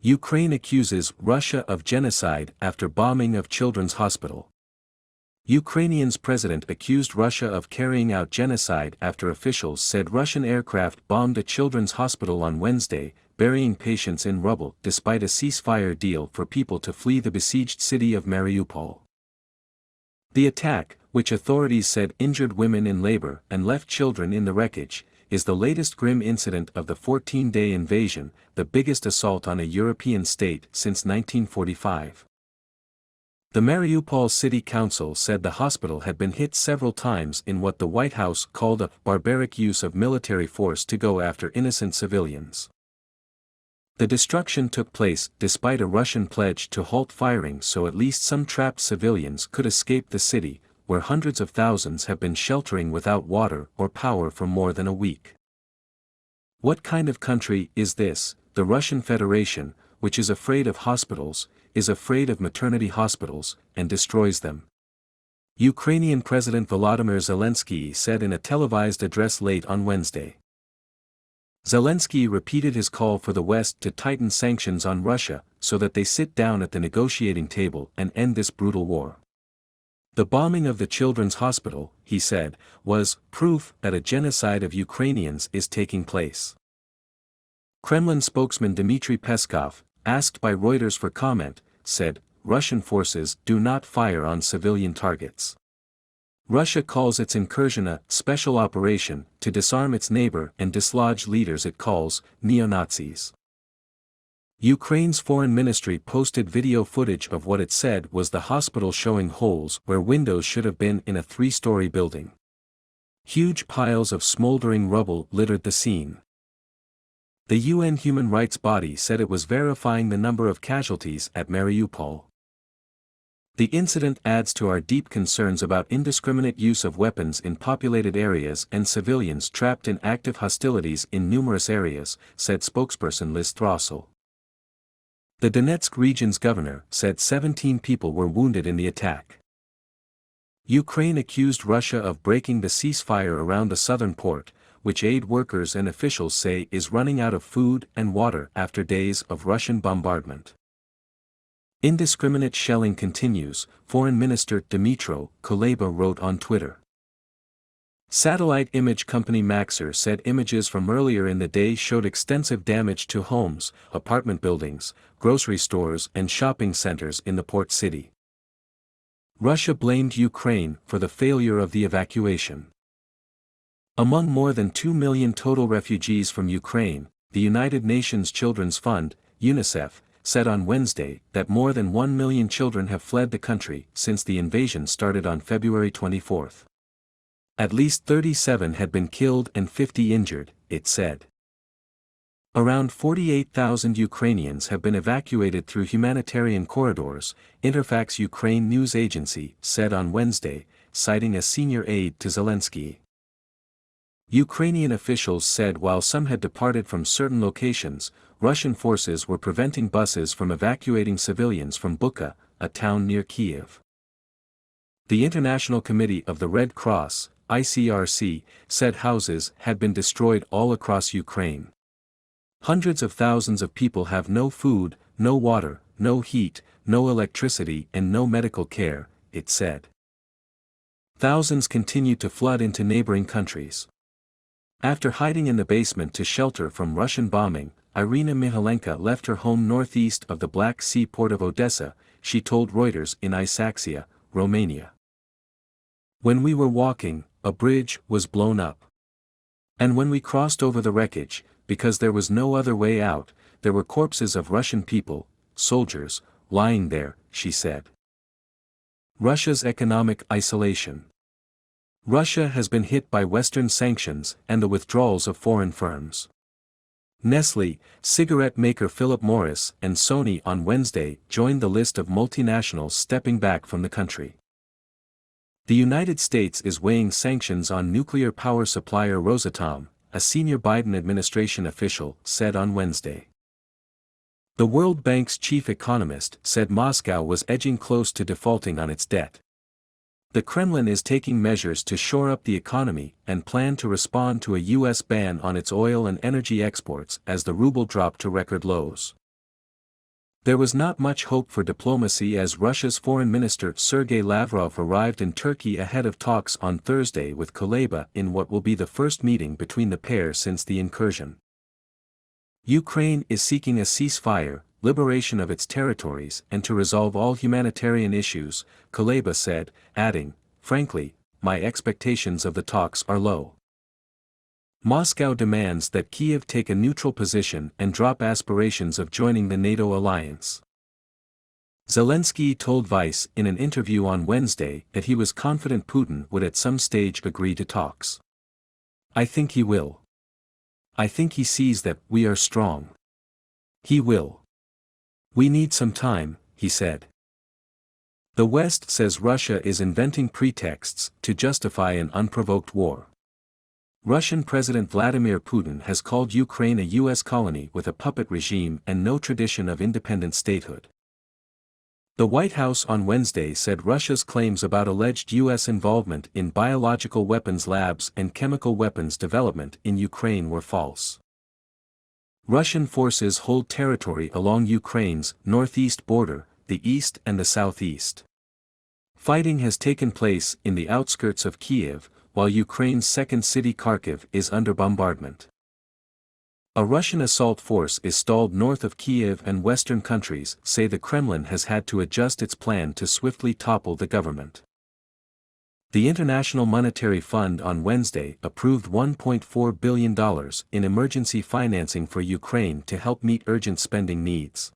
Ukraine accuses Russia of genocide after bombing of children's hospital. Ukrainian's president accused Russia of carrying out genocide after officials said Russian aircraft bombed a children's hospital on Wednesday, burying patients in rubble despite a ceasefire deal for people to flee the besieged city of Mariupol. The attack, which authorities said injured women in labor and left children in the wreckage, is the latest grim incident of the 14-day invasion, the biggest assault on a European state since 1945. The Mariupol City Council said the hospital had been hit several times in what the White House called a barbaric use of military force to go after innocent civilians. The destruction took place despite a Russian pledge to halt firing so at least some trapped civilians could escape the city, where hundreds of thousands have been sheltering without water or power for more than a week. What kind of country is this? The Russian Federation, which is afraid of hospitals, is afraid of maternity hospitals, and destroys them. Ukrainian President Volodymyr Zelensky said in a televised address late on Wednesday. Zelensky repeated his call for the West to tighten sanctions on Russia so that they sit down at the negotiating table and end this brutal war. The bombing of the children's hospital, he said, was proof that a genocide of Ukrainians is taking place. Kremlin spokesman Dmitry Peskov, asked by Reuters for comment, said, Russian forces do not fire on civilian targets. Russia calls its incursion a special operation to disarm its neighbor and dislodge leaders it calls neo-Nazis. Ukraine's foreign ministry posted video footage of what it said was the hospital showing holes where windows should have been in a 3-story building. Huge piles of smoldering rubble littered the scene. The UN human rights body said it was verifying the number of casualties at Mariupol. The incident adds to our deep concerns about indiscriminate use of weapons in populated areas and civilians trapped in active hostilities in numerous areas, said spokesperson Liz Throssell. The Donetsk region's governor said 17 people were wounded in the attack. Ukraine accused Russia of breaking the ceasefire around the southern port, which aid workers and officials say is running out of food and water after days of Russian bombardment. Indiscriminate shelling continues, Foreign Minister Dmytro Kuleba wrote on Twitter. Satellite image company Maxar said images from earlier in the day showed extensive damage to homes, apartment buildings, grocery stores and shopping centers in the port city. Russia blamed Ukraine for the failure of the evacuation. Among more than 2 million total refugees from Ukraine, the United Nations Children's Fund, UNICEF, said on Wednesday that more than 1 million children have fled the country since the invasion started on February 24. At least 37 had been killed and 50 injured, it said. Around 48,000 Ukrainians have been evacuated through humanitarian corridors, Interfax Ukraine news agency said on Wednesday, citing a senior aide to Zelensky. Ukrainian officials said while some had departed from certain locations, Russian forces were preventing buses from evacuating civilians from Bucha, a town near Kiev. The International Committee of the Red Cross, ICRC, said houses had been destroyed all across Ukraine. Hundreds of thousands of people have no food, no water, no heat, no electricity and no medical care, it said. Thousands continue to flood into neighboring countries. After hiding in the basement to shelter from Russian bombing, Irina Mihalenka left her home northeast of the Black Sea port of Odessa, she told Reuters in Isaxia, Romania. When we were walking, a bridge was blown up. And when we crossed over the wreckage, because there was no other way out, there were corpses of Russian people, soldiers, lying there, she said. Russia's economic isolation. Russia has been hit by Western sanctions and the withdrawals of foreign firms. Nestlé, cigarette maker Philip Morris and Sony on Wednesday joined the list of multinationals stepping back from the country. The United States is weighing sanctions on nuclear power supplier Rosatom, a senior Biden administration official said on Wednesday. The World Bank's chief economist said Moscow was edging close to defaulting on its debt. The Kremlin is taking measures to shore up the economy and plan to respond to a U.S. ban on its oil and energy exports as the ruble dropped to record lows. There was not much hope for diplomacy as Russia's Foreign Minister Sergei Lavrov arrived in Turkey ahead of talks on Thursday with Kuleba in what will be the first meeting between the pair since the incursion. Ukraine is seeking a ceasefire, liberation of its territories and to resolve all humanitarian issues, Kuleba said, adding, "Frankly, my expectations of the talks are low. Moscow demands that Kyiv take a neutral position and drop aspirations of joining the NATO alliance." Zelensky told Vice in an interview on Wednesday that he was confident Putin would at some stage agree to talks. "I think he will. I think he sees that we are strong. He will. We need some time," he said. The West says Russia is inventing pretexts to justify an unprovoked war. Russian President Vladimir Putin has called Ukraine a U.S. colony with a puppet regime and no tradition of independent statehood. The White House on Wednesday said Russia's claims about alleged U.S. involvement in biological weapons labs and chemical weapons development in Ukraine were false. Russian forces hold territory along Ukraine's northeast border, the east and the southeast. Fighting has taken place in the outskirts of Kyiv, while Ukraine's second city Kharkiv is under bombardment. A Russian assault force is stalled north of Kyiv and Western countries say the Kremlin has had to adjust its plan to swiftly topple the government. The International Monetary Fund on Wednesday approved $1.4 billion in emergency financing for Ukraine to help meet urgent spending needs.